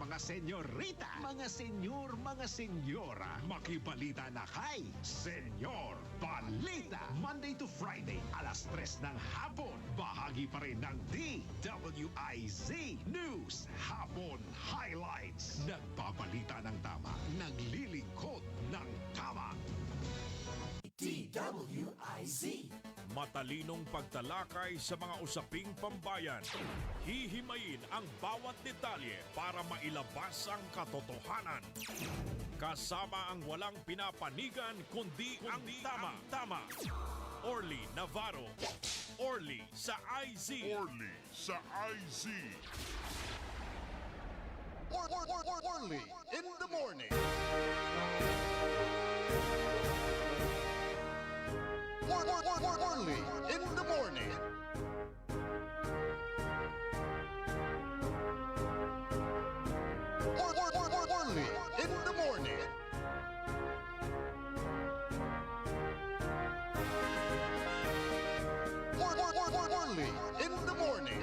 mga senyorita, mga senyor, mga senyora, makibalita na kay Senyor Balita. Monday to Friday, alas 3 ng hapon. Bahagi pa rin ng DWIZ News Hapon Highlights. Nagbabalita ng tama, naglilingkod ng tama. DWIZ. Matalinong pagtalakay sa mga usaping pambayan. Hihimayin ang bawat detalye para mailabas ang katotohanan. Kasama ang walang pinapanigan kundi ang tama. Orly Navarro. Orly sa IZ. Orly sa IZ. Orly in the morning. Orly in the morning. Orly in the morning. Orly in the morning.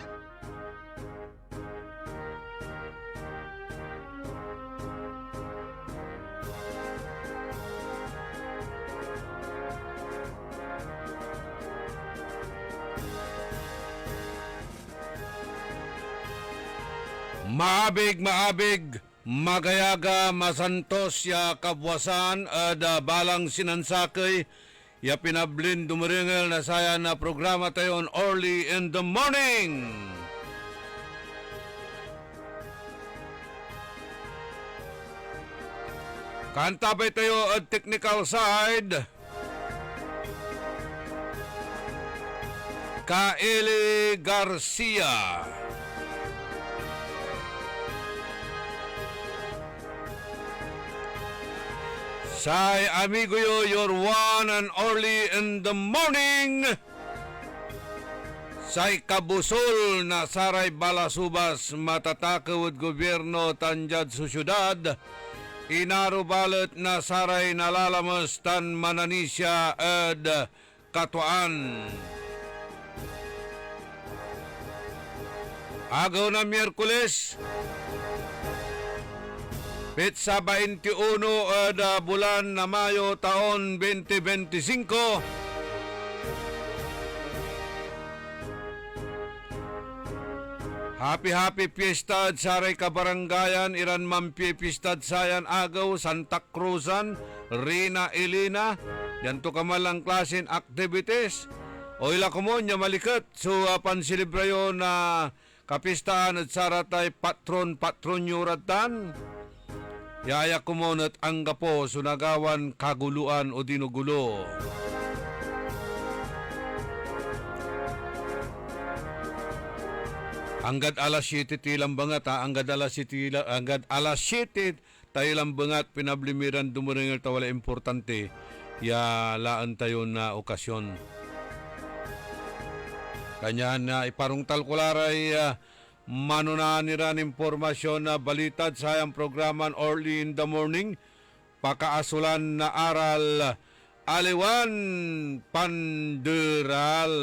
Maabig, magayaga, masantos ya kabwasan ada balang sinansakay ya pinablin dumaringel na saya na programa tayo on Early in the Morning. Kanta pa tayo at technical side. Kaeli Garcia. Say, amigo yo, your one and only in the morning. Say, kabusol na saray balasubas matatakawad gobyerno tanjad sa syudad. Inarubalat na saray nalalamas tan mananisya ed katuan. Agaw na Miyerkules, Petsa 21 bulan na Mayo taon 2025. Happy Fiesta saray kabarangayan iran mampi Fiesta sayan agaw Santa Cruzan Rina Elena yanto kamalang klasen activities o ila kumonya malikat so pansilibrayo na kapistaan at saratay patron nyuratan. Yaya kumonat ang gapo sunagawan kaguluan o dinugulo. Anggad alas 7 tilang bangat anggad alas 7 tayo bangat pinablimiran dumuringil tawala importante ya laan tayo na okasyon. Kanya na iparong talkularay manunaniran impormasyon na balitad sa ayang programan Early in the Morning. Pakaasulan na aral Aliwan Panderal.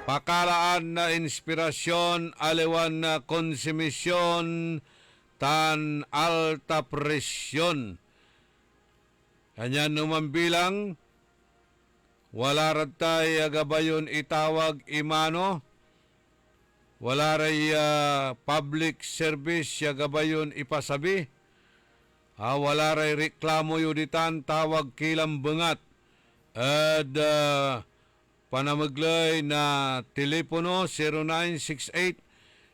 Pakalaan na inspirasyon Aliwan na konsumisyon tan alta presyon. Kanya numambilang wala ratay gabayon itawag imano. Wala ray public service ya gabayon ipasabi. Wala ray reklamo yuditan tawag kilang bengat. At panamaglay na telepono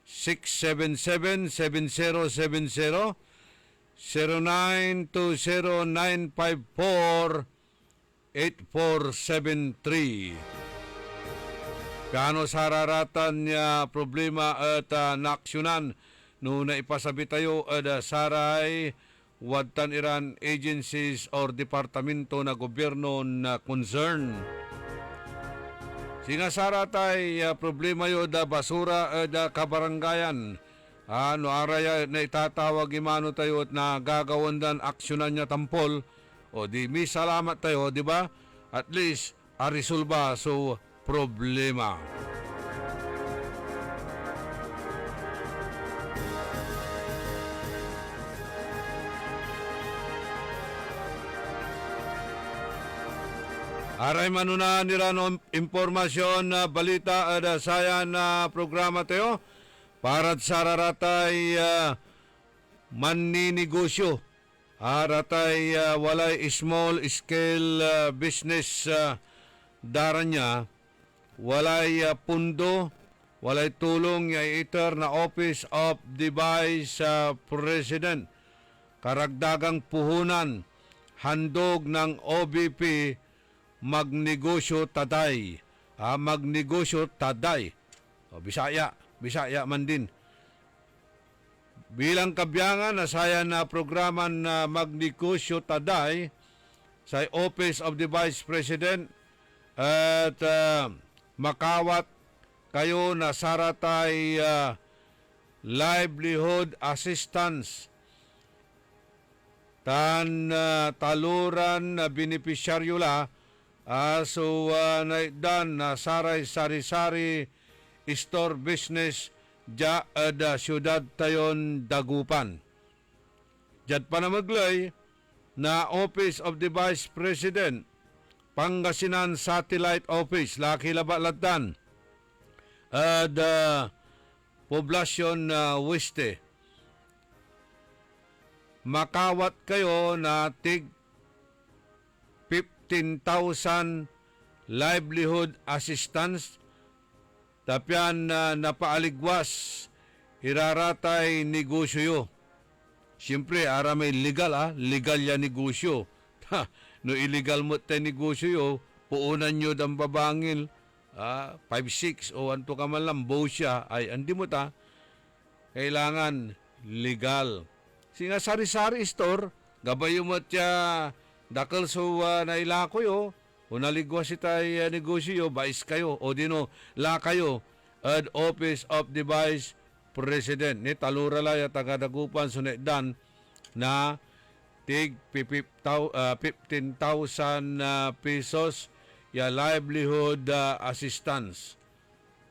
0968-677-7070 0920-954-8473. Kano sararatan niya problema at naaksyonan no na ipasabi tayo at saray wadtan iran agencies or departamento na gobyerno na concern. Sinasaratay problema yo da basura at kabarangayan. Ano araya na itatawag imano tayo at na gagawandan aksyonan niya tampol. O di may salamat tayo, di ba? At least, arisolba so problema. Aray manunahan nila no impormasyon na balita ada sayan na programa tayo para sa raratay manninegosyo. Aratay walay small scale business daran niya, walay pundo, walay tulong ya iter na Office of the Vice President. Karagdagang puhunan, handog ng OBP, magnegosyo taday. Magnegosyo taday. Bisaya man din. Bilang kabyangan, nasayan na programa na magnegosyo taday sa Office of the Vice President at makawat kayo na saratay livelihood assistance tan taluran na benepisyaryo la so naikdan na saray sari-sari store business ja ada syudad tayon Dagupan. Jad pa na maglay na Office of the Vice President Pangasinan Satellite Office laki labalatan at Poblacion Weste. Makawat kayo na tig 15,000 livelihood assistance tapyan na napaaligwas iraratay negosyo. Siyempre, aramay legal legal ya negosyo. No illegal mo tayo negosyo, puunan nyo dang babangil 5-6 o anto ka man lang, siya ay andi mo ta, kailangan legal. Singa sari-sari store, gabayo mo tiya dakal so nailako yo, o naligwas itay negosyo, bais kayo, o dino, la kayo, at Office of the Vice President. Ni talurala ya tagadagupan sunekdan na tig 15,000 pesos ya livelihood assistance.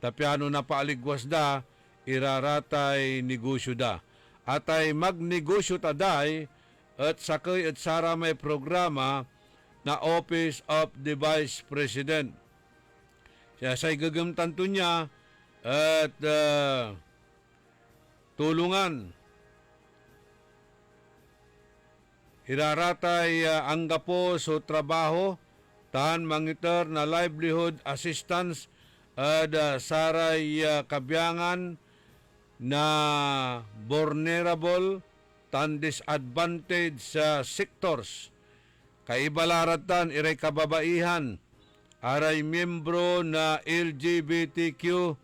Tapiano na paaligwas da, iraratay negosyo da. Atay magnegosyo taday at sakay at sara may programa na Office of the Vice President. Siya sa'y gagamtanto niya at tulungan. Iraratay ang gapo so trabaho tan mangiter na livelihood assistance at saray kabyangan na vulnerable tan disadvantaged sectors. Kaibalaratan iray kababaihan, aray miyembro na LGBTQ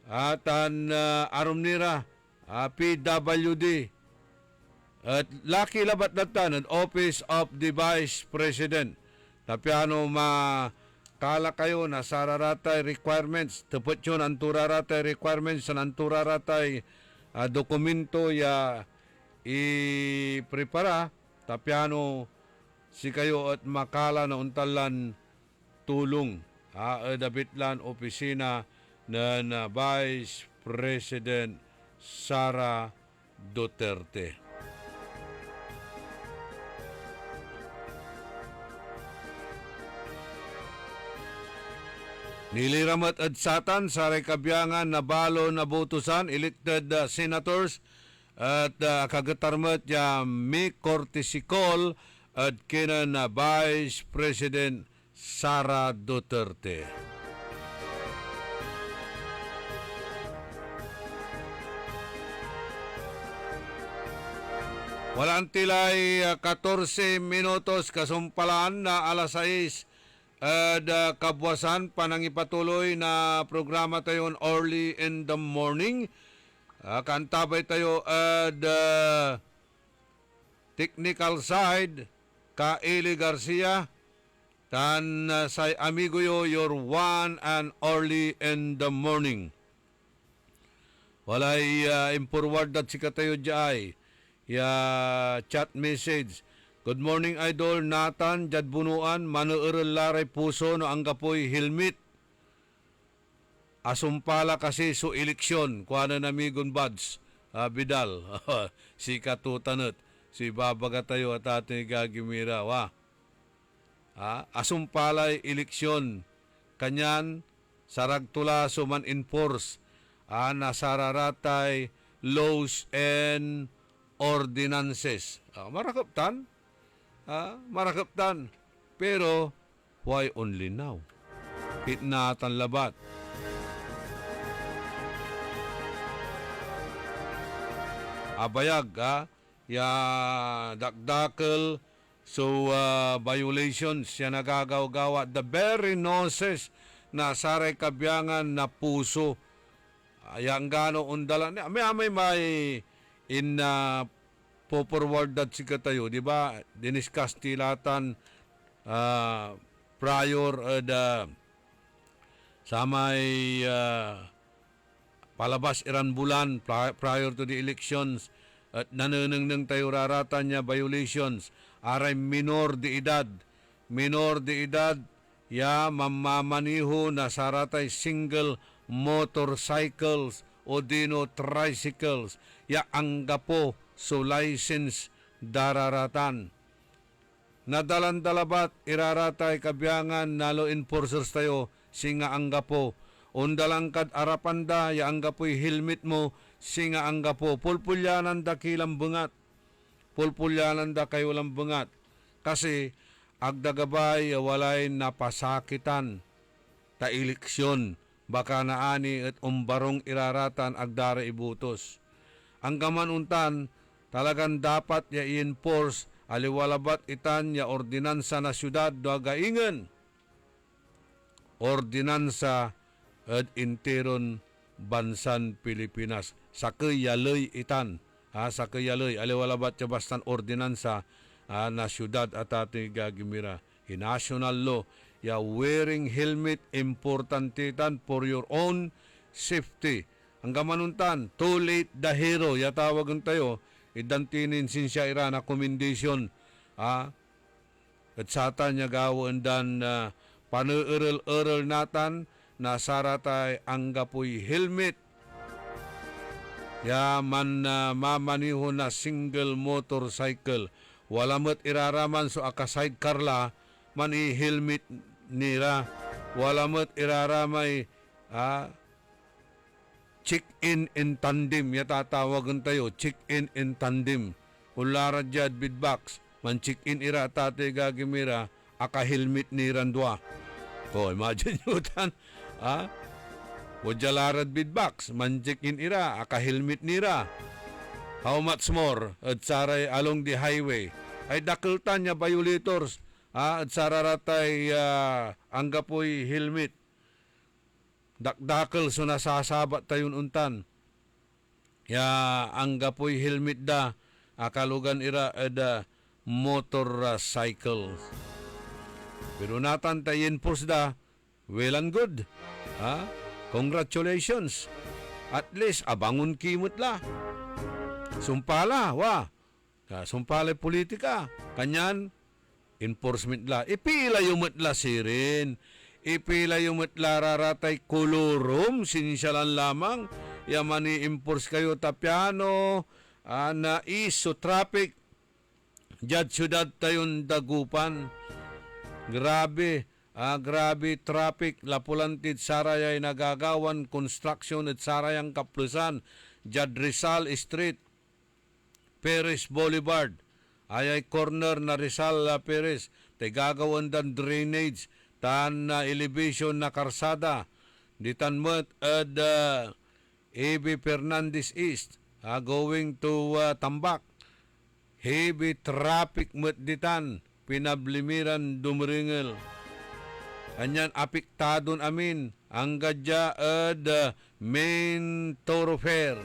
atan arumnira PWD at laki labat datan at Office of the Vice President. Tapiano makala kayo na sararatay requirements, tepot yun ang turaratay requirements sa ang turaratay dokumento ya i-prepara. Tapiano si kayo at makala na untalan tulong dabitlan opisina na Vice President Sara Duterte. Niliramat at satan sa rekabyangan na balo na botusan elected senators at kagatarmat ya mi kortisikol at kina na Vice President Sara Duterte. Walang tilay 14 minutos kasumpalaan na alas 6 at kabwasan panangipatuloy na programa tayo early in the morning. Kantabay tayo at technical side ka Eli Garcia tan say amigo yo your one and early in the morning. Walay impurward dat sika tayo jay ya chat message. Good morning, Idol. Nathan, Jadbunuan, Manuerel Laray Puso, no ang kapoy helmet. Asumpala kasi so eleksyon. Kuha na namigon buds. Bidal. Si Katutanot. Si Babaga tayo at ating gagimira. asumpalay eleksyon kanyan saragtula suman enforce nasararatay laws and ordinances. Marakaptan. Marakaptan. Pero why only now? Hitnatan labat. Abayag ya dakdakal so violations siya nagagaw-gawa the very noses na saray kabyangan na puso yang gano undalan may in po-forward that si katayo di ba diniscuss tilatan prior sa may palabas iran bulan prior to the elections at nananang tayo raratan niya violations aray minor de edad ya mamamaniho na saratay single motorcycles o dino tricycles ya anggapo so license dararatan nadalan-dalabat iraratay kabyangan nalo enforcers tayo singa anggapo undalangkad arapanda ya anggapoy helmet mo singa anggapo pulpulyanan da kilang bungat pulpulyanan da kayo lang bungat kasi agdagabay walay napasakitan ta eleksyon baka naani at umbarong iraratan agdara ibutos ang gamanuntan talagang dapat ya i-enforce aliwalabat itan ya ordinansa na syudad dagaingan ordinansa at interon bansan Pilipinas sa kayaloy itan sa kayaloy aliwalabat ya bastan ordinansa na syudad at ating gagimira national law ya wearing helmet importante tan for your own safety ang gamanuntan too late the hero ya tawagan tayo idantinin sinsya ira na commendation at satan niya gawin dan panueral natan na saratay anggapoy helmet ya man mamaniho na single motorcycle walamat iraraman so aka sidecar la man i-helmet nila walamat iraramay check-in in tandem ya tatawagan tayo check-in in tandem ulara jad bidbox man check-in ira tate gagimira aka helmet ni randwa imagine nyo tan wajalarad bidbox man check-in ira aka helmet nira how much more at saray along the highway ay dakeltan niya violators at sararatay anggapoy helmet dakdakel so nasasabat tayon untan ya anggapoy helmet da akalugan ira motorcycle pero natan tayo enforce da well and good congratulations at least abangon kimot la sumpala sumpala politika kanyan enforcement la ipila yung matla sirin ipila yung matla raratay kolorum sinisyalan lamang yaman i-enforce kayo tapiano na iso traffic jad syudad tayon dagupan grabe traffic lapulantid sarayay nagagawan construction at sarayang kaplusan jad Rizal Street Perez Boulevard ayay corner na Rizal Perez tay gagawan dan drainage tan elevation na karsada ditan met at A.B. Fernandez East going to Tambak heavy traffic met ditan pinablimiran dumringel anyan apektadon amin ang gadya at main thoroughfare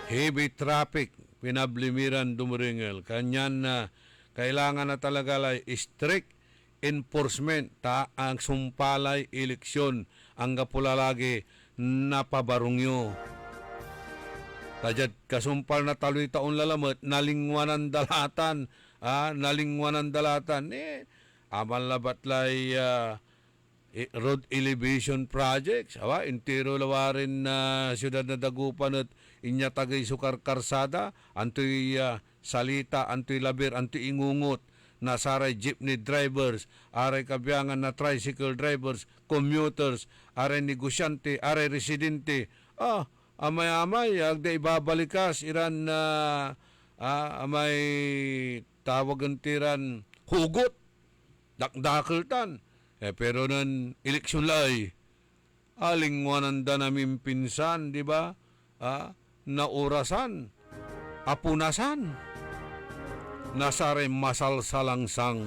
heavy traffic pinablimiran dumringel kanyan na kailangan na talaga lay strict enforcement ang sumpalay eleksyon ang gapulalagi napabarungyo tajad kasumpal na taloy taon lalamat nalingwanan dalatan amal labat lay road elevation projects. Awa, intero lawarin na siyudad na Dagupan at inya tagay sukar karsada, antoy salita, antoy labir, antoy ingungot, nasaray jeepney drivers, aray kabiyangan na tricycle drivers, commuters, aray negosyante, aray residente. Amay-amay, agda ibabalikas, iran na amay tawagan tiran hugot, dakdakeltan. Pero nan eleksyon lay, alingwanan da namin pinsan, di ba? Naurasan, apunasan, nasare masalsalangsang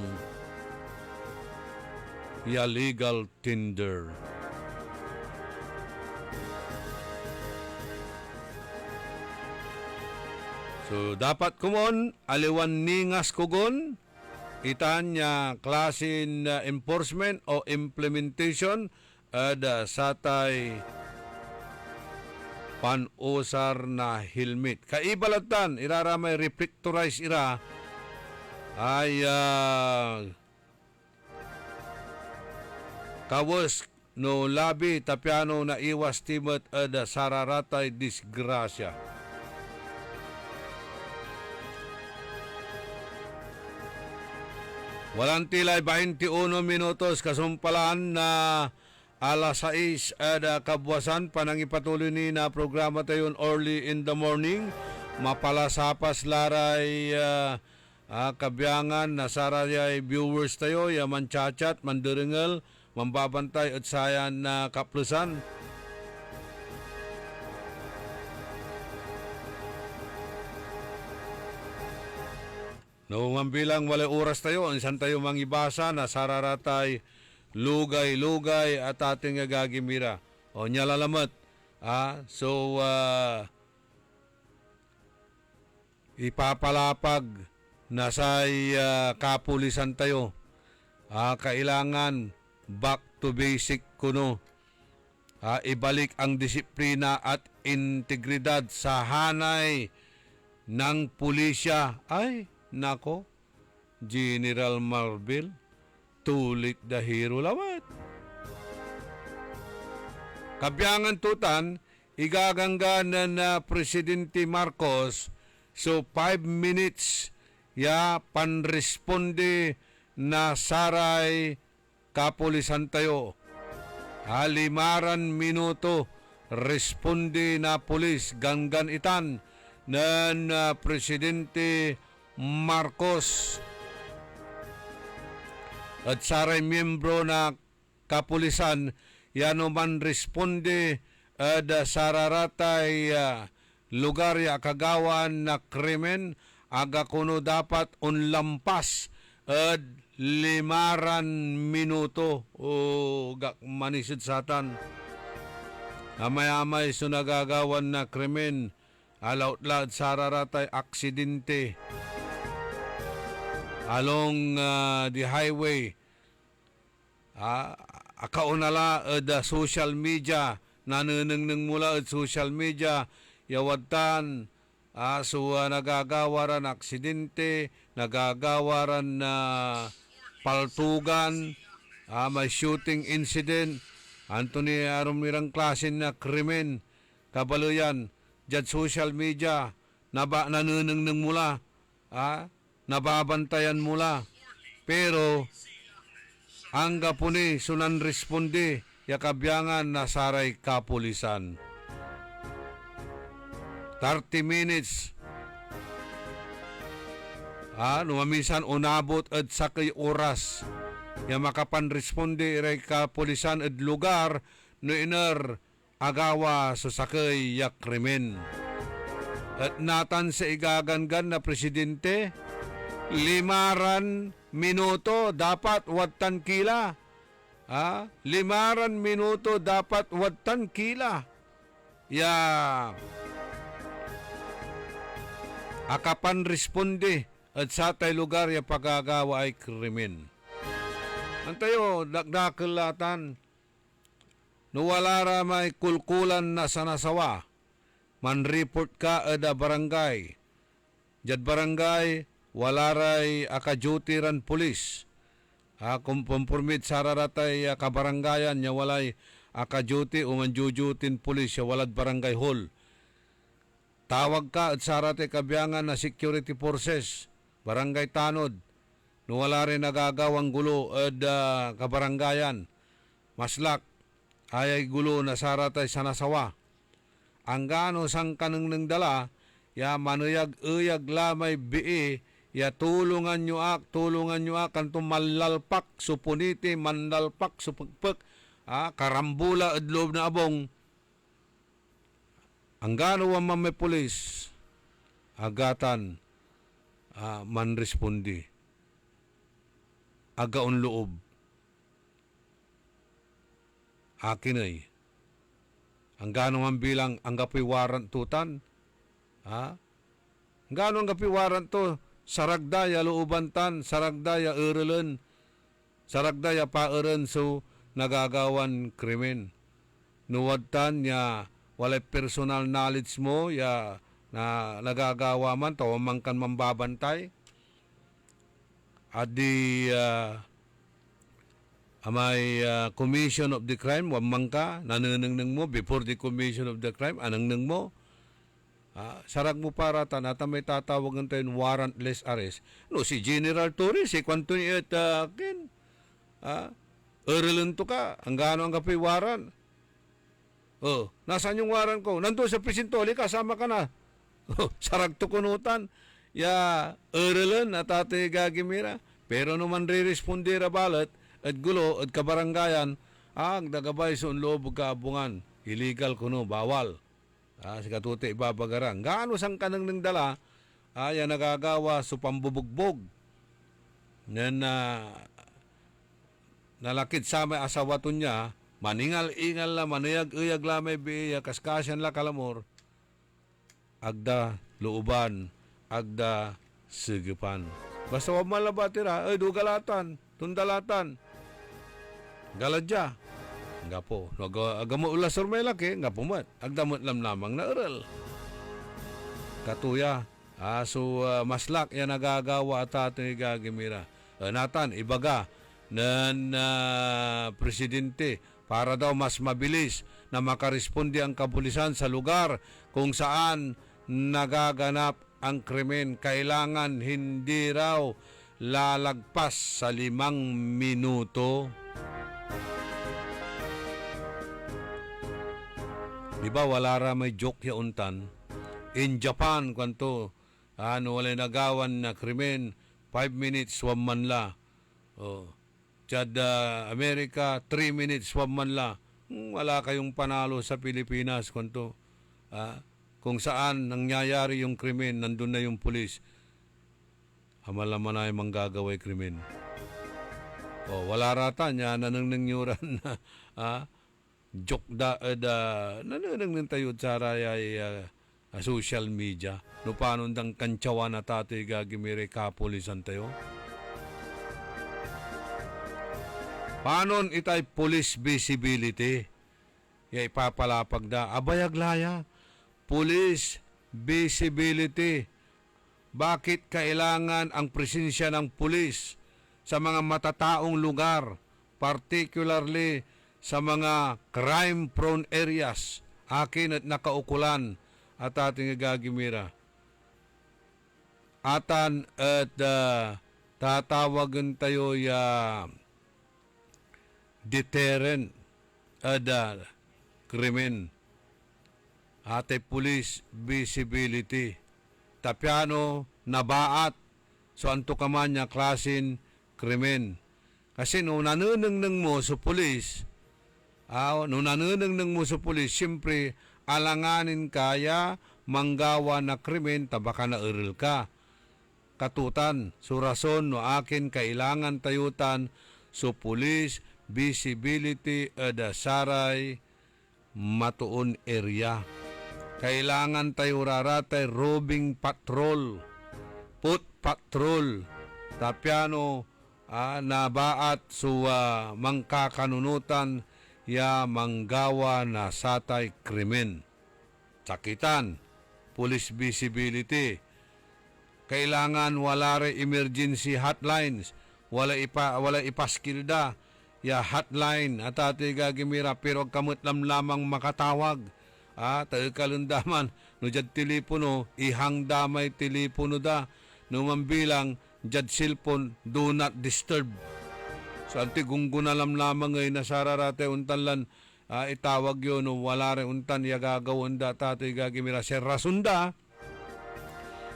ya legal tender. So, dapat kumon, aliwan ningas kugon, itan niya klasin enforcement o implementation satay panusar na helmet. Kaibalatan, iraramay reflectorize ira ay kawas no labi tapiano na iwas timot sararatay disgrasya. Walang tilay 21 minutos kasumpalaan na alas 6 kabwasan panangipatuloy ni na programa tayon early in the morning. Mapalasapas laray kabyangan na sarayay viewers tayo ya manchachat, mandiringal, mambabantay at sayan na kaplusan. No, mambilang wala oras tayo, insan tayo mangibasa na sararatay lugay-lugay at ating gagimira. O nyalalamat. So, ipapalapag na sa kapulisan tayo. Kailangan back to basic kuno. Ibalik ang disiplina at integridad sa hanay ng pulisya. Ay, nako, General Marbil, tulik the hero lawat. Kabyangan tutan, igagangganan na Presidente Marcos, so 5 minutes ya panresponde na saray kapulisan tayo. 5 minuto responde na pulis ganggan itan na Presidente Marcos at saray miyembro na kapulisan yano man responde sararatay lugar ya kagawan na krimen aga kuno dapat unlampas 5 minuto o manisid satan amay-amay so nagagawan na krimen alautlaad sararatay aksidente along the highway. Akaunala the social media, nanuneng mula at social media, yawatan, so nagagawaran aksidente, nagagawaran na paltugan, may shooting incident, Anthony arumirang klase na krimen, kabaluyan, dyan social media, nanuneng mula, nababantayan mula. Pero angga po ni sunan responde yakabyangan na saray kapulisan. 30 minutes. Numamisan unabot at sakay oras. Ya makapan responde iray kapulisan at lugar no iner agawa sa sakay yak krimen. At natan sa igaganggan na presidente 5 minuto dapat watan kila. 5 minuto dapat watan kila. Ya akapan responde at sa tay lugar ya pagagawa ay krimen. Antayo dakdakelatan nuwala ra may kulkulan na sanasawa. Man report ka ada barangay. Jad barangay wala ray aka-duty ran pulis. Kumpormit sararatay kabarangayan nya walay ka-duty o manjujutin pulis ya walad barangay hall. Tawag ka at saratay kabiyangan na security forces, barangay tanod, no wala rin nagagawang gulo at kabarangayan. Maslak, ayay gulo na saratay sa nasawa. Ang gano sang kanang nang dala, ya manuyag-uyag lamay bii, ya tulungan nyo ak, kanto malalpak, supuniti, mandalpak, supagpag, karambula at loob na abong. Ang gano ang may pulis, agatan, manrespondi, agaon loob, akin ay, ang gano ang bilang, ang gapi warrant tutan, ang gano ang gapi warrant to, saragdaya loobantan, saragdaya erelan, saragdaya paeren so nagagawan krimen. Nuwadtan ya walay personal knowledge mo ya na nagagawa man tawamang kan mambabantay. Adi amay commission of the crime wamang ka nananang mo before the commission of the crime anang mo. Sarag mo para tanata may tatawagan tayo warrantless arrest. No, si General Torres, si kwanto niya kin. Erelan to ka, ang gano ang kape warrant. Nasaan yung warrant ko? Nandun sa Presintoli, kasama ka na. Sarag to kunutan. Ya, erelan at ate gagimira. Pero naman re-respondera balat at gulo at kabarangayan, ang dagabay sa loob kaabungan. Illegal kuno, bawal. Si katuti ibabagaran. Gaano sang kanang ng dala, yan nagagawa sa pambubugbog. Yan nalakit sa may asawaton niya, maningal-ingal la, manayag-uyag la may biya, kaskasyan la kalamor, agda looban, agda sigipan. Basta wag man labatira, dugalatan, tundalatan, galadya. Nga po, agamo ulas urmay laki, nga po mat, agdamot lamang na aral. Katuya, maslak yan nagagawa at ating gagimira. Natan, ibaga, ng presidente para daw mas mabilis na makaresponde ang kapulisan sa lugar kung saan nagaganap ang krimen. Kailangan hindi raw lalagpas sa 5 minuto. Di ba wala ra may joke ya untan? In Japan, kwanto, wala nagawan na krimen, 5 minutes, man la. Chad, Amerika, 3 minutes, man la. Wala kayong panalo sa Pilipinas, kwanto. Kung saan nangyayari yung krimen, nandun na yung pulis. Hamalaman na yung manggagaway krimen. Wala rata niya, nanangyuran na, joke nananang tayo sa rayay social media. No paano dang kantsawa na tatay gagimire kapulisan tayo? Paano itay police visibility? Ipapalapag da. Abayag laya. Police visibility. Bakit kailangan ang presensya ng pulis sa mga matataong lugar, particularly sa mga crime-prone areas, akin at nakaukulan at ating gagimira. Atan at tatawagan tayo deterrent at krimen. Ate police visibility. Tapiano, nabaat, so anto ka man niya klasin krimen. Kasi nung nanunang mo sa pulis, nung nanunang mo sa pulis, siyempre, alanganin kaya manggawa na krimen, tabaka na earl ka. Katutan, so rason no akin kailangan tayutan so pulis, visibility, saray, matuon area. Kailangan tayo raratay roving patrol, foot patrol, tapiano, nabaat so mangkakanunutan, ya manggawa na satay krimen. Sakitan, police visibility. Kailangan wala re emergency hotlines wala ipaskilda, ya hotline at ati gagimira pero kamot lamang makatawag. Tayo kalundaman, no jad telepono, ihang damay telepono da, no mambilang, jad cellphone, do not disturb. So anti gungguna lamang ngay nasararate untalan, itawag yun, no, wala rin untan, ya gagawin da, tatay gagimira, serasunda.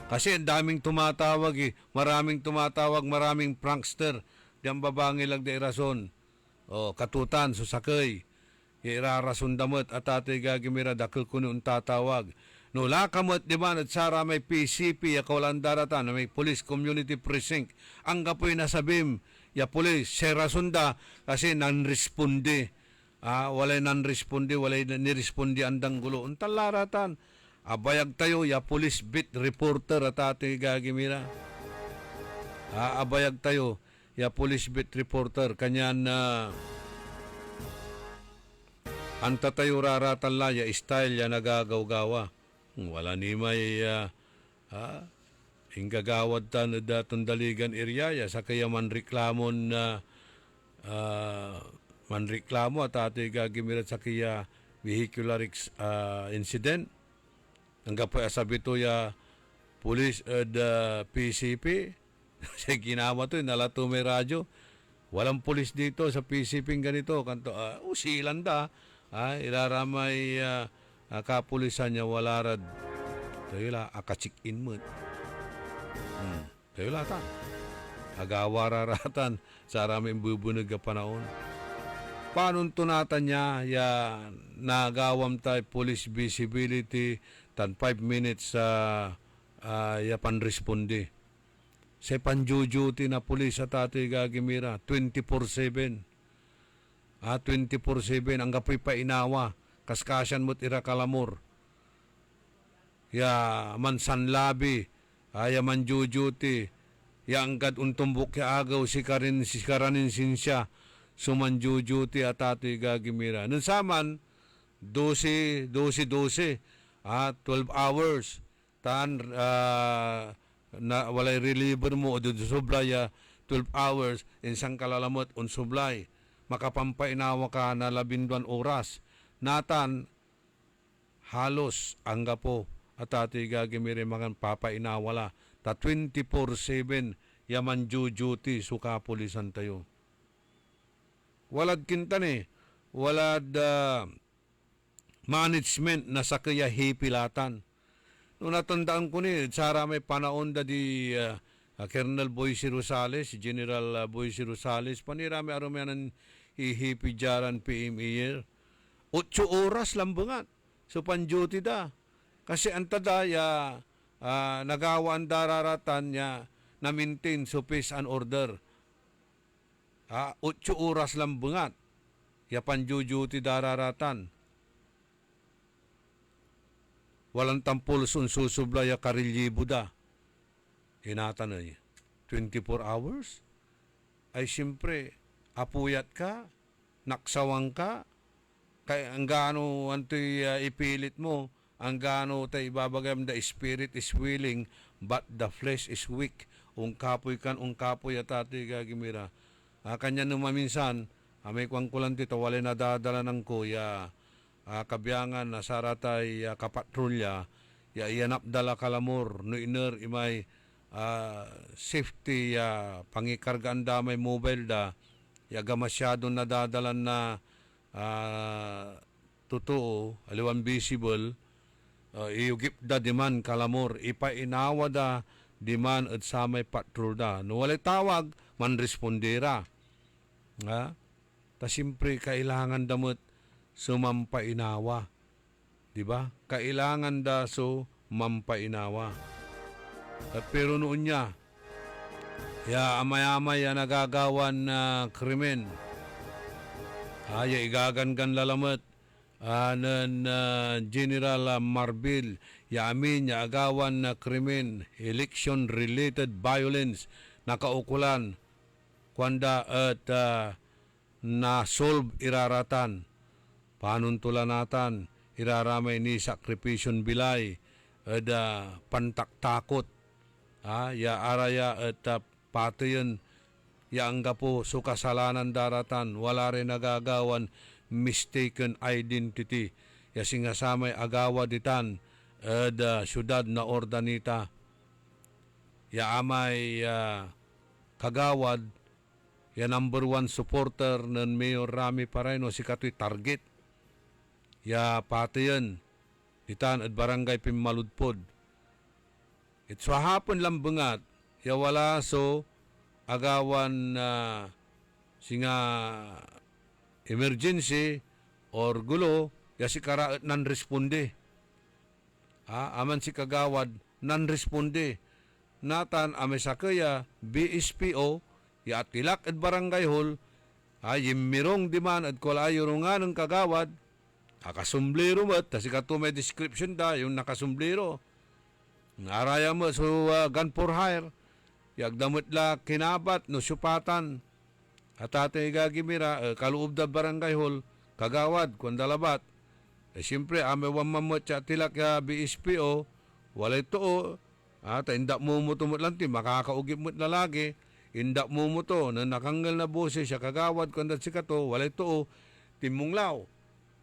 Kasi ang daming tumatawag maraming tumatawag, maraming prankster, diyan babangi lang da irason. Katutan, susakay, irarason damot, at tatay gagimira, dakil kuno ang tatawag. No, lakamot, di ba, at sara may PCP, ya kawalan daratan, may Police Community Precinct, ang kapoy nasabim, ya police, serasunda, kasi nan-responde. Walay nan-responde, walay niresponde andang gulo. Untal laratan, abayag tayo, ya police beat reporter at ate gagimira. Abayag tayo, ya police beat reporter, kanyan na anta tayo raratan la, ya style ya nagagaw-gawa. Wala ni may hinggagawad ta na datong daligan area, ya sa kaya manreklamon na manreklamo at ate gagimirat sa kaya vehicular incident. Hanggang po sabi to ya police at PCP. Sa ginawa to, nalato may radyo. Walang pulis dito sa PCP ganito. Kanto, usilan da. Ilaramay kapulisan niya wala rad. Tayo la, akachikin mo. Tayo la ta. Agawara-ratan sa araming bubunag ka panahon. Paano tunatan niya ya nagawam tayo police visibility tan 5 minutes sa ya panresponde. Sa panjujuti na police at ato'y gagimira 24/7. 24/7 ang kapoy painawa kaskasyan mo't irakalamor. Ya mansanlabi ya manjujuti ya angkat untumbok ya agaw si karanin sinsya sumanjujuti at ato'y gagimira. Nun saman, 12, 12, 12 hours. Tan, na walay reliever mo o doon sublay 12 hours, insang kalalamot on sublay. Makapampainawa ka na 12 oras. Natan, halos angga po at ato'y gagimira mga papainawala. Ta 24/7 yaman jujuti sukapulisan tayo. Walad kintan walad management na sa kaya hipilatan. Noong natandaan ko sara may panahon da di Colonel Boyce Rosales, General Boyce Rosales, panirami arumanan ihipidyaran PMER. 8 oras lang bangat. So panjuti da. Kasi antada nagawa ang dararatan niya na maintain so peace and order. 8 oras lang bangat. Ya panjujuti dararatan. Walang tampol sun susubla ya karilyibo da. Hinatan na 24 hours? Ay siyempre, apuyat ka, naksawang ka, kaya ang gaano ipilit mo, ang gaano tayo ibabagam, the spirit is willing, but the flesh is weak. Ungkapoy at ati gagimira. Kanya nung maminsan, may kwangkulan dito, wala nadadala ng kuya, kabiyangan na saratay kapatrolya, iyanap dala kalamor, no iner imay safety, pangikargaan da may mobile da, yaga masyado nadadalan na totoo, aliwan visible, iugip da diman kalamor, ipainawa da diman at sa may patrol da. No walay tawag, manrespondera. Ta siyempre kailangan damot sumampainawa. Diba? Kailangan da mampainawa. Pero noon niya, amay-amay nagagawan na krimen. Igagangan lalamat ng General Marbil, amin agawan na krimen, election-related violence, nakaukulan, kwanda at na-solve iraratan. Panuntulanatan, iraramay ni sakripisyon bilay, at pantaktakot, araya at patayon, yaang gapo so kasalanan daratan, wala rin nagagawan mistaken identity. Ya singasamay agawa ditan syudad na Ordanita. Ya amay kagawad, ya number 1 supporter ng Mayor Rami Pareno, si katoy target. Ya pati yan, ditan at barangay Pimaludpod. It so hapon lang bungat, ya wala so agawan singa emergency or gulo, ya si karaat non-responde. Aman si kagawad non-responde. Natan ame sakaya BSPO, ya tilak at barangay hall, yimirong diman at kulayo nga ng kagawad, akasumblero mo, kasi kato may description da, yung nakasumblero. Naraya mo, so gun for hire, yagdamot la kinabat, no supatan, at ate gagimira, kaluob da barangay hall, kagawad, kundalabat. Siyempre, ame wamamot siya tilak ya BSPO, walay to, indak mo mo tumot lang ti, makakaugip mo lalagi, indak mo mo to, na nakanggal na boses siya kagawad, kundat si kato, walay to, timunglaw,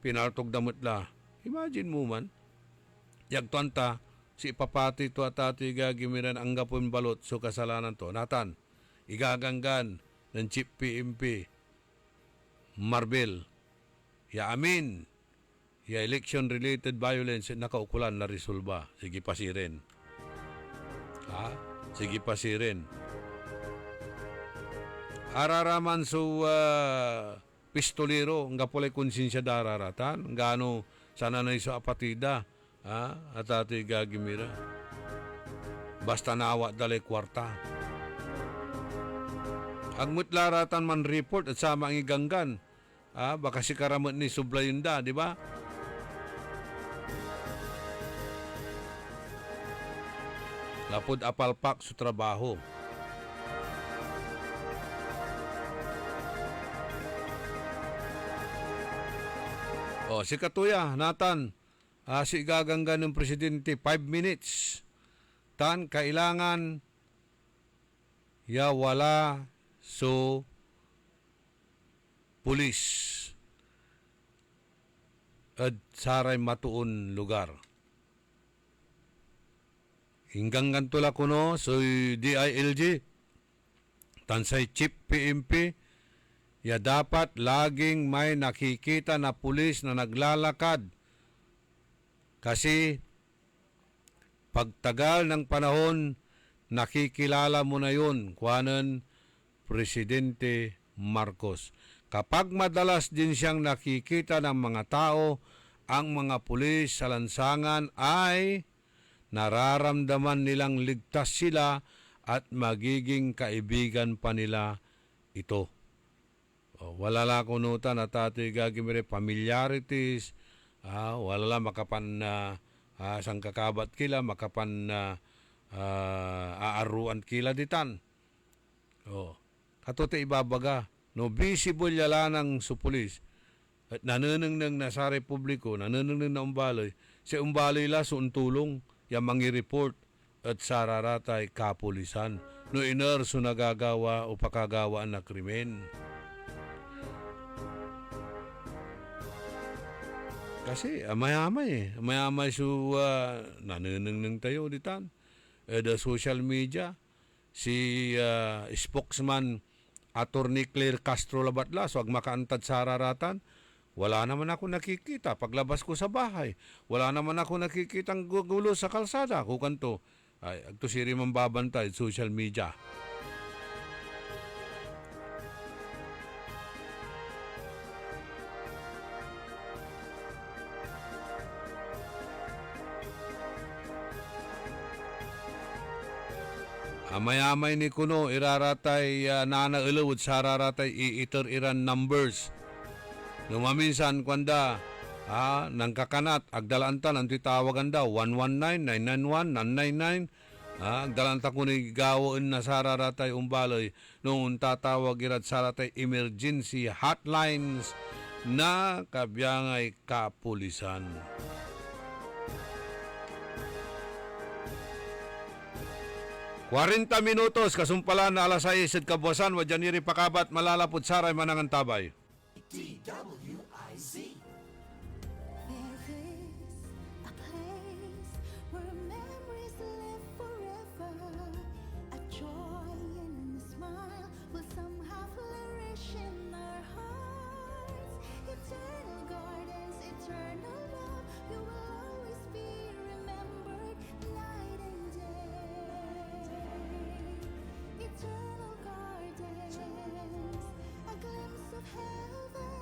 pinartog damot la. Imagine mo man, yagtuanta, si ipapati to at ati gagimiran ang gapon balot, so kasalanan to, natan, igaganggan ng Chief PMP, Marbel, ya amin, ya election-related violence, nakaukulan na resolba, sige pasirin. Sige pasirin. Araraman so pistolero, nga pulay konsensya dararatan, gano sana na iso apatida, at ati gagimira. Basta nawa dalay kwarta. Agmutlaratan man report at sama ang iganggan, baka si karamot ni Sublayunda, di ba? Lapod apalpak sa trabaho. Si Katuya, Nathan, si gagangga ng presidente, 5 minutes. Tan, kailangan ya wala so pulis at saray matuon lugar. Hinggang gantula kuno, so DILG, tansay Chief PMP, ya dapat laging may nakikita na pulis na naglalakad. Kasi pagtagal ng panahon, nakikilala mo na yun, kuhanan Presidente Marcos. Kapag madalas din siyang nakikita ng mga tao, ang mga pulis sa lansangan ay nararamdaman nilang ligtas sila at magiging kaibigan pa nila ito. Wala la kunutan at ati gagimire familiarities, wala la makapan sang kakabat kila, makapan aaruan kila ditan. Katote ibabaga, no visible yala ng supulis, at nananang na sa republiko, nananang na umbaloy, sa umbaloy la suuntulong, yung mangi-report at sararatay kapulisan no inerso nagagawa o pakagawaan na krimen. Kasi amay-amay so nananang tayo ditan. The social media, si spokesman Attorney Claire Castro Labatla, so ag makaantad sararatan, wala naman ako nakikita paglabas ko sa bahay. Wala naman ako nakikitang gulo sa kalsada. Kukanto, ay, agto siri mambabantay social media. Amay-amay ni kuno, iraratay nanaulawod sa raratay iiter iran numbers. Numaminsan kwanda, nang kakanat, agdalantan, ang titawagan daw, 119-991-999, agdalanta ko ni gawoon na sararatay umbaloy, noong tatawag irat saratay emergency hotlines na kabiyangay kapulisan. 40 minutos kasumpalan na alas 6 sa kabuasan wa Janiri pakabat malalapod saray manangan tabay. There is a place where memories live forever. A joy and a smile will somehow flourish in our hearts. Eternal gardens, eternal love. You will always be remembered night and day. Eternal gardens, a glimpse of heaven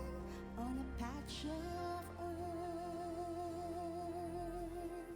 on a patch of earth.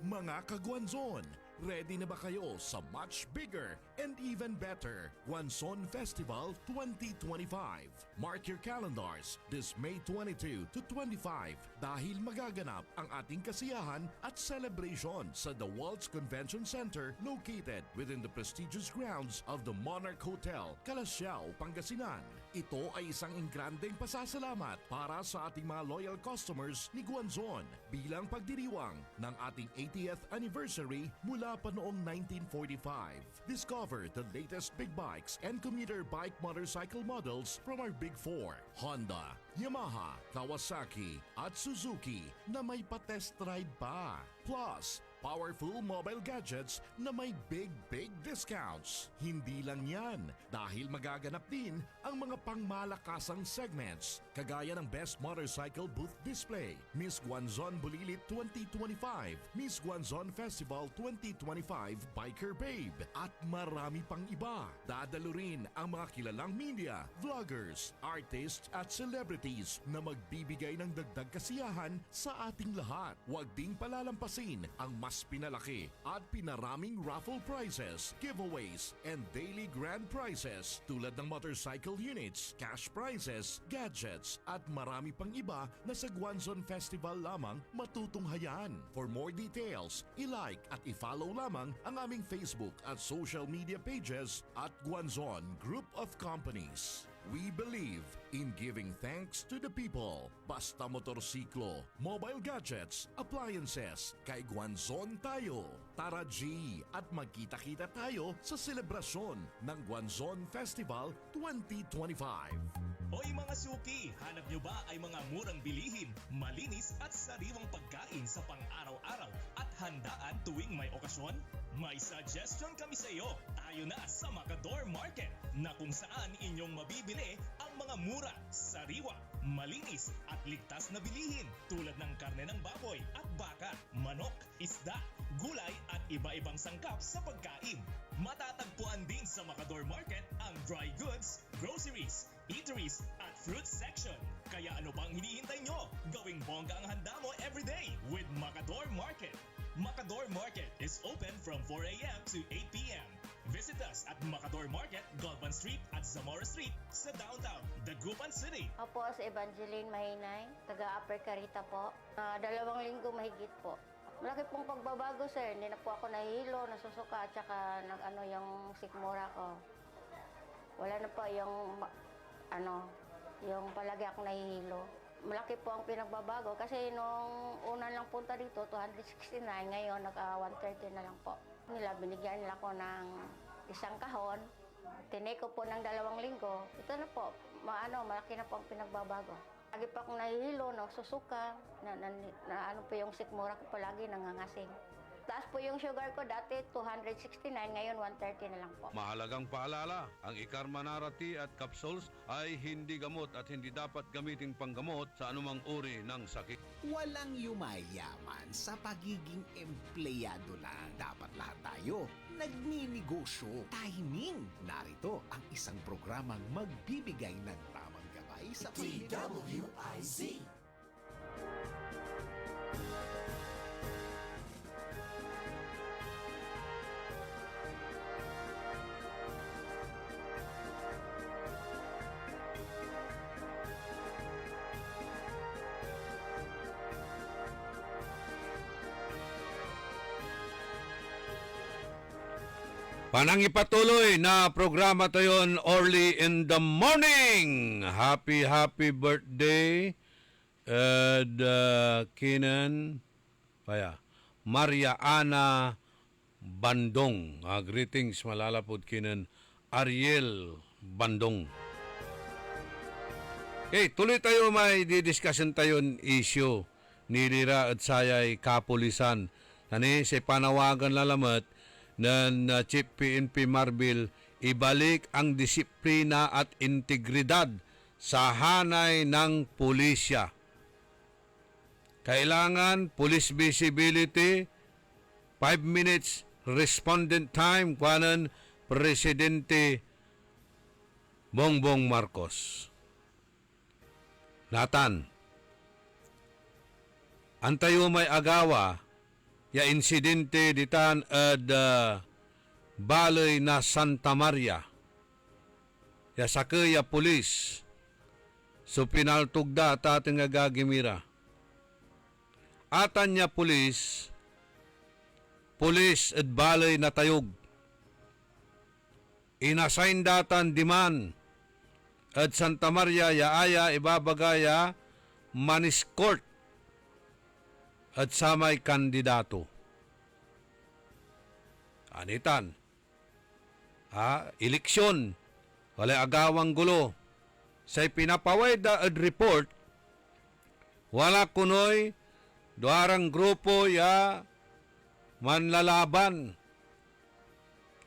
Mga kagwanzon, ready na ba kayo sa much bigger and even better Guanzon Festival 2025? Mark your calendars this May 22 to 25 dahil magaganap ang ating kasiyahan at celebration sa The Waltz Convention Center located within the prestigious grounds of the Monarch Hotel, Calasiao, Pangasinan. Ito ay isang ingrandeng pasasalamat para sa ating mga loyal customers ni Guanzon bilang pagdiriwang ng ating 80th anniversary mula pa noong 1945. Discover the latest big bikes and commuter bike motorcycle models from our Big Four, Honda, Yamaha, Kawasaki at Suzuki na may pa-test ride pa. Plus, powerful mobile gadgets na may big discounts. Hindi lang yan, dahil magaganap din ang mga pangmalakasang segments kagaya ng Best Motorcycle Booth Display, Miss Guanzon Bulilit 2025, Miss Guanzon Festival 2025 Biker Babe at marami pang iba. Dadalo rin ang mga kilalang media, vloggers, artists at celebrities na magbibigay ng dagdag kasiyahan sa ating lahat. Huwag ding palalampasin ang mas pinalaki at pinaraming raffle prizes, giveaways, and daily grand prizes tulad ng motorcycle units, cash prizes, gadgets, at marami pang iba na sa Guanzon Festival lamang matutunghayan. For more details, i-like at i-follow lamang ang aming Facebook at social media pages at Guanzon Group of Companies. We believe in giving thanks to the people. Basta motorsiklo, mobile gadgets, appliances, kay Guanzon tayo. Tara G at magkita-kita tayo sa selebrasyon ng Guanzon Festival 2025. Hoy mga suki, hanap nyo ba ay mga murang bilihin, malinis at sariwang pagkain sa pang-araw-araw at handaan tuwing may okasyon? May suggestion kami sa iyo. Tayo na sa Macador Market na kung saan inyong mabibili ang mga mura, sariwa, malinis at ligtas na bilihin tulad ng karne ng baboy at baka, manok, isda, gulay at iba-ibang sangkap sa pagkain. Matatagpuan din sa Macador Market ang dry goods, groceries, eateries at fruit section. Kaya ano pang hinihintay nyo? Gawing bongga ang handa mo everyday with Macador Market. Macador Market is open from 4 a.m. to 8 p.m. Visit us at Macador Market, Galvan Street at Zamora Street sa downtown, Dagupan City. Ako po si Evangeline Mahinay, taga Upper Carita po. 2 linggo mahigit po. Malaki pong pagbabago, sir. Hindi na po ako nahihilo, nasusuka, at saka yung sikmura ko. Wala na po yung palagi ako nahihilo. Malaki po ang pinagbabago kasi nung una lang punta dito, 269, ngayon naka-130 na lang po. Binigyan nila ko ng isang kahon, tinake ko po ng 2 linggo. Ito na po, malaki na po ang pinagbabago. Lagi pa akong nahihilo, nasusuka, po yung sikmura ko palagi nangangasing. Taas po yung sugar ko dati 269, ngayon 130 na lang po. Mahalagang paalala, ang Ikarmanarati at capsules ay hindi gamot at hindi dapat gamitin panggamot sa anumang uri ng sakit. Walang yumayaman sa pagiging empleyado lang. Dapat lahat tayo nagninegosyo. Timing! Narito ang isang programang magbibigay ng tamang gabay sa DWIZ. Panangipatuloy na programa to yon early in the morning. Happy birthday Kinan Maria Ana Bandong. Greetings malalapod kinan Ariel Bandong. Okay, tuloy tayo may didiscussion tayon issue ni Rira at sayay kapulisan. Tani sa panawagan lalamat ng Chief PNP Marbil ibalik ang disiplina at integridad sa hanay ng pulisya. Kailangan police visibility, 5 minutes respondent time kuanan Presidente Bongbong Marcos. Natan, antayo may agawa, ya insidente ditan ad balay na Santa Maria. Ya sakaya pulis, so pinaltugda tating agagimira. Atan niya pulis at balay na tayog. Inassign datan diman at Santa Maria yaaya ibabagaya maniskort at samay kandidato. Anitan, eleksyon, wala agawang gulo. Say pinapaway da ad report, wala kunoy, duarang grupo ya manlalaban.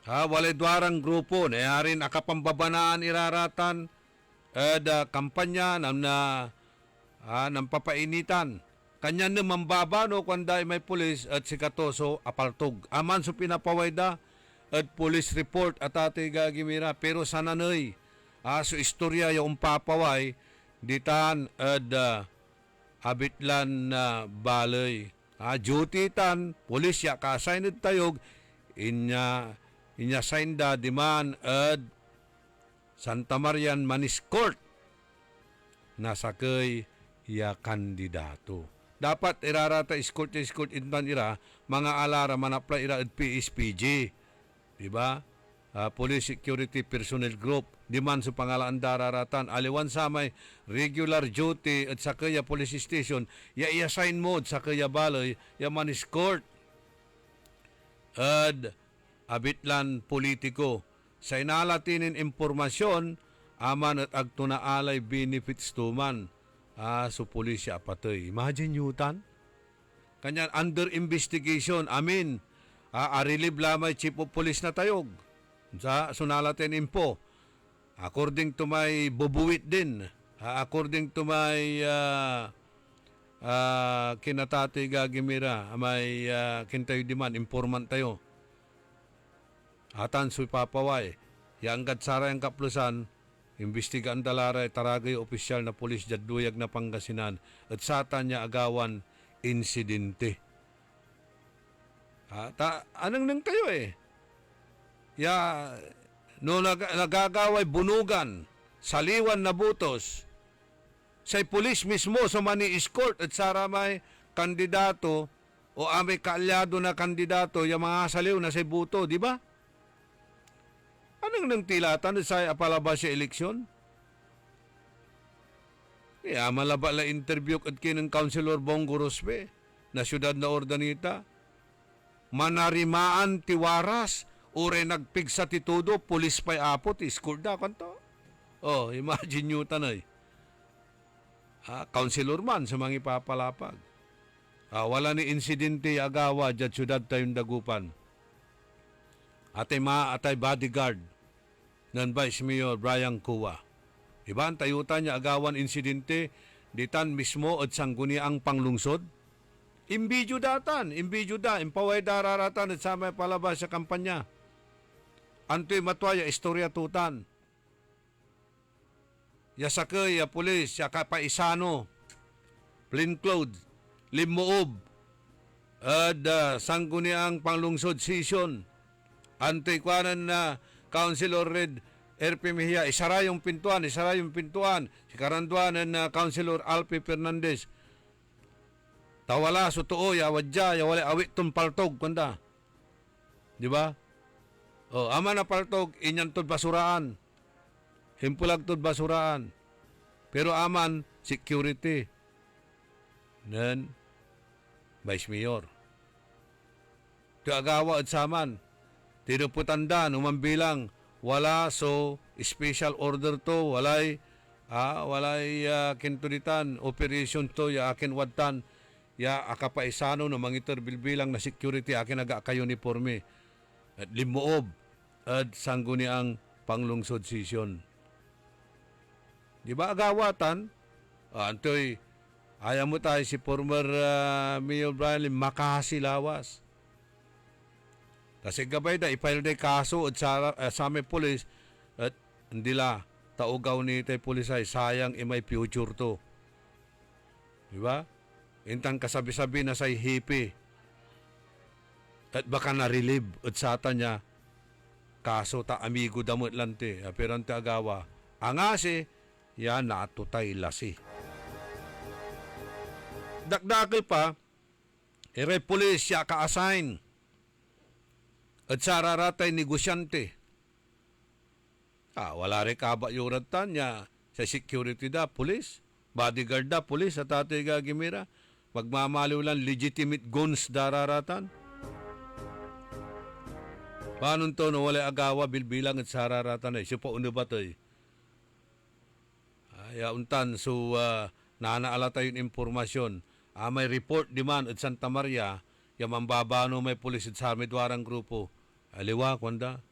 Wala duarang grupo, nayarin akapambabanaan iraratan, kampanya na papainitan. Kanya na mambabano kung may pulis at si Katoso apaltog. Aman so pinapawayda at police report at ate gagimira. Pero sananoy, so istorya yung papaway, ditan at abitlan na balay. Duty tan, pulis ya ka-assigned tayog, inya sign da diman at Santa Marian Maniskort nasakay ya kandidato. Dapat irarata escort intan ira mga alara manapla ira at PSPG. Diba? Police Security Personnel Group di man sa pangalaan dararatan aliwan sa may regular duty at sa kaya police station ya i-assign mo sa kaya balay ya maniskort at abitlan politiko sa inalatinin impormasyon aman at agtunaalay benefits tuman so pulisya patay. Imagine yutan kanyan under investigation amin arilib lamay chief of police na tayog sa sunalatin info. According to my bubuwit din, according to my kinatati gagimira, may kintayo diman, informant tayo. Atan suy papaway, yang gatsara yung kaplusan, imbestigaan talaray taragay opisyal na pulis jaduyag na Pangasinan at satan niya agawan insidente. Anong nang tayo Ya, no nagagaway bunugan, saliwan na butos, say pulis mismo sa mani-escort at saramay kandidato o amay kaalyado na kandidato, yung mga saliw na say buto, di ba? Anong nang tilatan sa apalabas sa eleksyon? Kaya malaba la interview at kinang Councilor Bongo Rospe na siyudad na Ordanita. Manarimaan tiwaras, ure nagpigsa ti todo, pulis pa'y apot, iskul da kanto. Imagine nyo tanay. Councilor man sa mga ipapalapag. Wala ni insidente agawa dyan syudad tayong dagupan. Atay bodyguard ng Vice Mayor Brian Cua. Iban tayutan niya agawan insidente ditan mismo at sangguni ang panglungsod. Imbidyo datan, impaway dararatan at samay palabas sa kampanya. Antoy matwaya, istorya tutan. Yasakay, ya pulis, ya kapaisano, plainclothes, limuob, at sangguni ang panglungsod season. Antoy kwanan na Councilor Red RP Mejia, isara yung pintuan. Si karanduanan na Councilor Alpi Fernandez, tawala, sutuo, yawadya, yawala, awit tun paltog, kanda. Di ba? Ama na paltog, inyan tun basuraan. Himpulag tun basuraan. Pero aman, security. Nan, Vice Mayor. Ti agawa at saman. Tinuputanda numambilang wala so special order to walay kintunitan operation to ya akin wadtan ya akapaisano no mangitor bilbilang na security akin naga ka uniforme at limuob at sangguni ang panglungsod session. Di ba agawatan? Antoy ayaw mo tayo si former Mayor Brian Lim makahasilawas. Kasi gabay da, ipile da kaso at sa may pulis at ndila taugaw ni tay pulis ay sayang imay future to. Di ba? Intang kasabi-sabi na say hippie at baka na-relieve at sata niya kaso ta amigo damot lante pero ang tagawa angasi ya natutay lasi. Dakdakil pa ere pulis siya ka-assign at sararatay negosyante. Wala rin kabayuratan niya sa security da, pulis, bodyguard da, pulis, at ato'y gagimira. Magmamaliw lang legitimate guns dararatan. Paano to no wala agawa bilbilang at sararatan ay siya po uno ba to'y? Untan, so nanaala tayong impormasyon. May report di man at Santa Maria, yung mambabano may pulis at sa midwarang grupo. Aliwa, kwanda.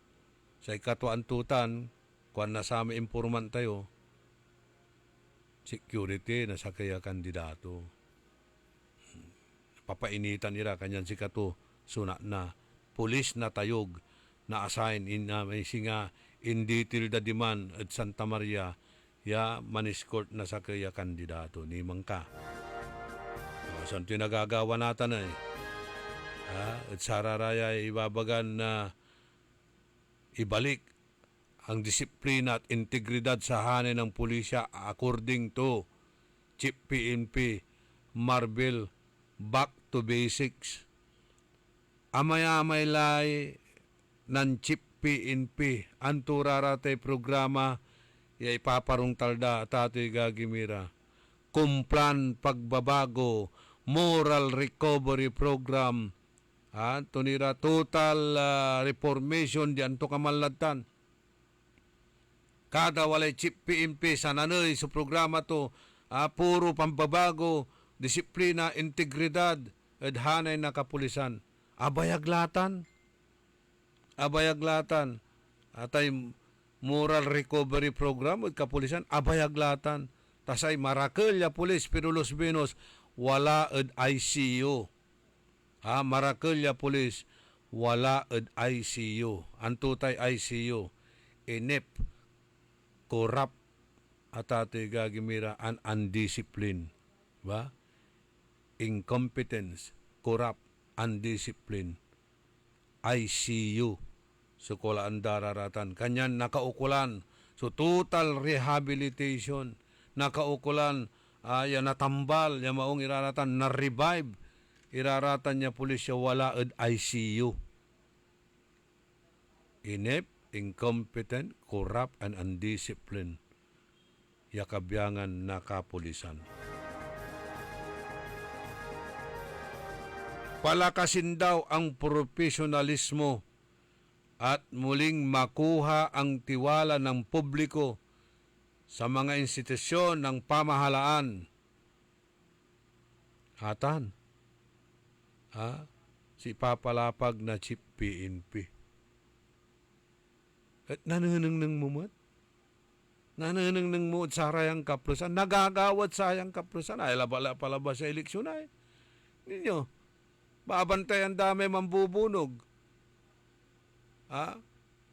Sa ikatuantutan, kung nasa may informant tayo, security na sa kaya kandidato. Papainitan nila kanyan si kato suna na pulis na tayog na assign in may singa in detail da diman at Santa Maria ya maniskort na sa kaya kandidato ni Mangka. Saan ito nagagawa natin eh? At sararaya ibabagan na ibalik ang disiplina at integridad sa hanay ng pulisya according to Chief PNP Marvel Back to Basics. Amay-amay lay ng Chief PNP ang turaratay programa ya ipaparong talda tato'y gagimira. Kumplan pagbabago moral recovery program tunira total reformation diyan to kamalatan. Kada walay Chief PNP sa nanoy sa programa to puro pambabago, disiplina, integridad, hanay na kapulisan. Abayaglatan. Atay moral recovery program at kapulisan, abayaglatan. Tasay Marakelya Pulis, Pirulos Benos, wala ed ICU. Marakelya Pulis, wala ed ICU. Antutay ICU. Inep, corrupt, at ato'y gagimira, an undisciplined. Ba? Incompetence, corrupt, undisciplined. ICU. So, kulaan dararatan. Kanyan nakaukulan. So, total rehabilitation. Nakaukulan, natambal, yung maong iraratan, na-revive. Iraratan niya pulis siya, wala ed ICU. Inep, incompetent, corrupt, and undisciplined. Yakabyangan na kapulisan. Palakasin daw ang profesionalismo at muling makuha ang tiwala ng publiko sa mga institusyon ng pamahalaan. Hatan. Si papalapag na Chief PNP. At nananang mumot. Nananang mo sa rayang kaplusan. Nagagawad sayang kaplusan. Ay, palabas sa eleksyon ay. Ninyo, babantay ang dami mambubunog.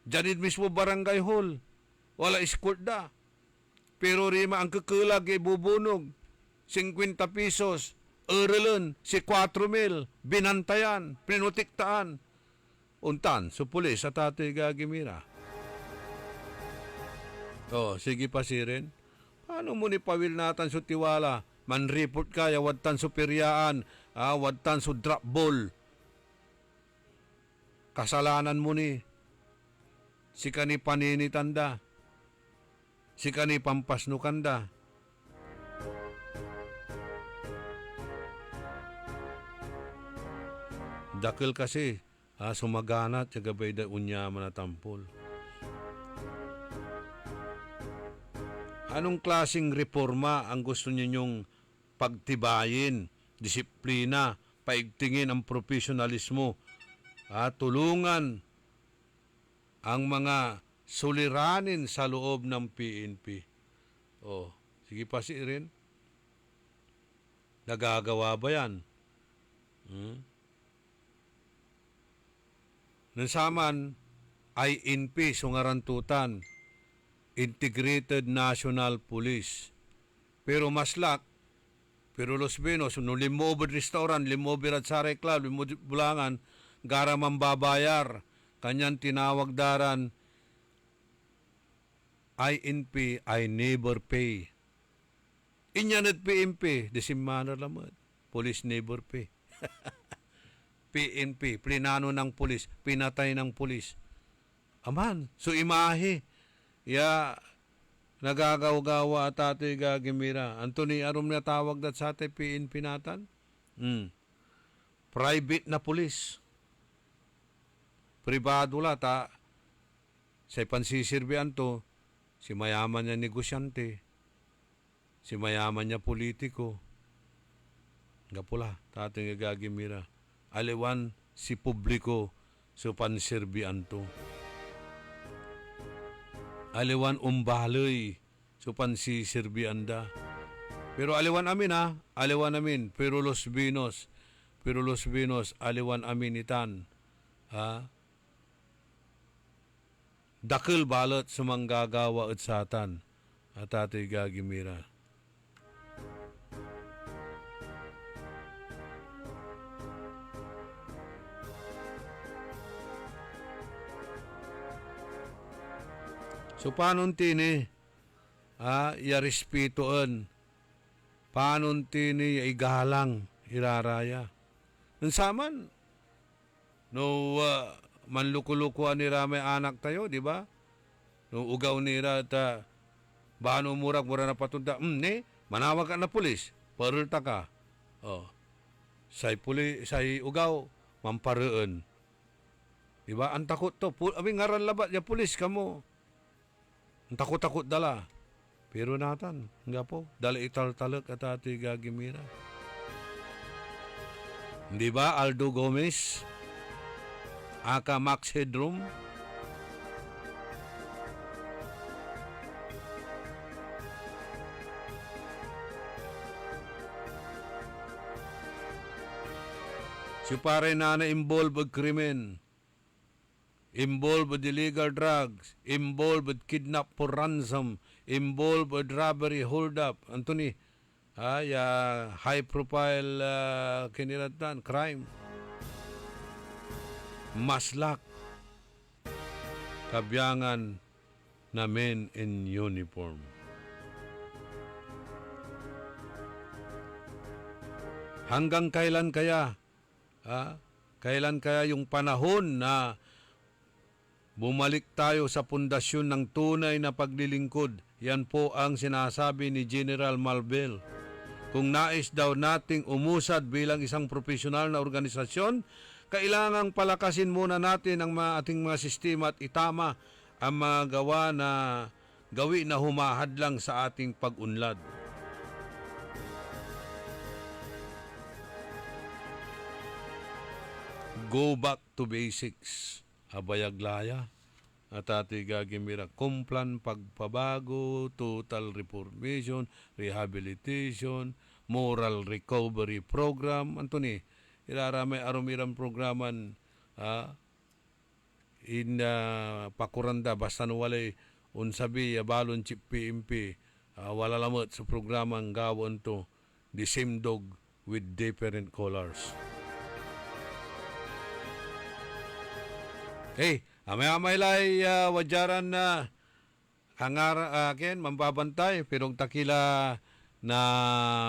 Janid mismo barangay hall. Wala escort da. Pero rima ang kakulag ibubunog. 50 pesos. Erelan, si 4,000. Binantayan, pinutiktaan. Untan, so pulis sa tatay gagimira. Sige pa sirin. Paano mo ni pawil natan so tiwala? Man-report kaya, wadtan so peryaan, wadtan so drop ball. Kasalanan mo ni. Si kani panini tanda. Si kani pampasnukanda. Dakil kasi, Sumagana at gabay da unyaman na tampol. Anong klaseng reforma ang gusto ninyong pagtibayin, disiplina, paigtingin ang profesionalismo, tulungan ang mga suliranin sa loob ng PNP? Sige pa si Irin. Nagagawa ba yan? Nansaman, INP, sungarantutan, Integrated National Police. Pero maslak, pero Los Pinos, no limobod restaurant, limobod at Saray Club, limobod Bulangan, gara mambabayar, kanyan tinawag daran, INP, I never pay. Inyanad PNP, desimana lamad, police never pay. PNP, plinano ng pulis, pinatay ng pulis. Aman, so imahe, nagagaw-gawa at ato'y gagimira. Anthony, arum na tawag dat sa ate PNP natan? Private na pulis. Pribado la, sa pansisirbihan to, si mayaman niya negosyante, si mayaman niya politiko. Nga pula, tatong gagimira. Aliwan si publiko so pansirbihan to. Aliwan umbaloy so pansisirbihan da. Pero aliwan amin aliwan amin, pero Los Pinos, aliwan amin itan. Dakil balot sa manggagawa at satan at ato'y gagimira. So, paano tini, yarespetuan, paano tini, igalang, iraraya. Nansaman, no, manlukulukuan nira may anak tayo, di ba? No, ugaw nira, baano murag, mura na patunda, manawag ka na pulis, parulta ka. Say ugaw, mamparaan. Di ba? Ang takot to, aming ngaran labat, ya pulis ka mo. Ang takot-takot dala. Pero natan, nga po, dala ital-talak at ato'y gagimira. Di ba, Aldo Gomez? Aka Max Headroom? Si pare na involved with krimen, involved with illegal drugs, involved with kidnap for ransom, involved with robbery, hold up. Anthony, high profile kiniratan, crime. Maslak. Kabyangan na men in uniform. Hanggang kailan kaya? Kailan kaya yung panahon na bumalik tayo sa pundasyon ng tunay na paglilingkod? Yan po ang sinasabi ni General Malvel. Kung nais daw nating umusad bilang isang profesional na organisasyon, kailangang palakasin muna natin ang ating mga sistema at itama ang mga gawi na humahadlang sa ating pag-unlad. Go back to basics. Abayaglaya at ati gagimira. Kumplan pagpabago, total reformation, rehabilitation, moral recovery program. Anthony, iraramay arumiran programan in pakuranda basta walay unsabi balon chip PMP wala lamot sa programang gawon to the same dog with different colors. Hey, amay-amay lay wajaran na akin mambabantay pero takila na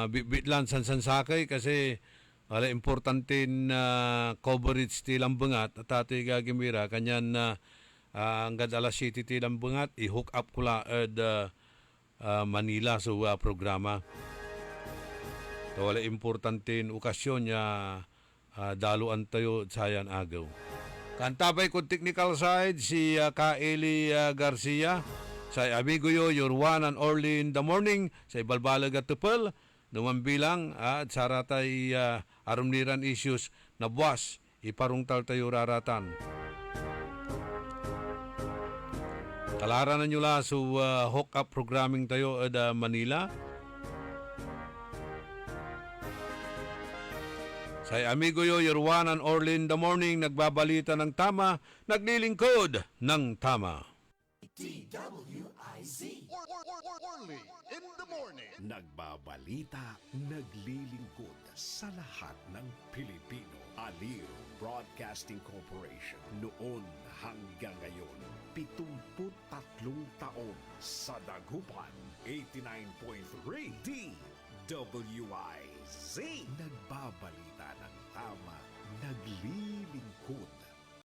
bitlan sansansakay kasi wala importante na coverage tilang bangat at ati gagimira kanyan na hanggang alas city tilang bangat i-hook up ko la Manila sa programa. Wala importante okasyon niya daluan tayo sayan agaw. Kantabay kong technical side si Kaeli Garcia. Sa amigo yo, your one and only in the morning. Sa ibalbalag at tupel. Dumambilang at saratay arumniran issues na buwas. Iparungtal tayo raratan. Kalaran na nyo la sa hook-up programming tayo at Manila. Sa amigo yo, your one and only in the morning, nagbabalita ng tama, naglilingkod ng tama. Orly in the morning. Nagbabalita, naglilingkod sa lahat ng Pilipino. Aliw Broadcasting Corporation. Noon hanggang ngayon, 73 taon sa dagupan. 89.3 DWIZ. Nagbabalita ng tama, naglilingkod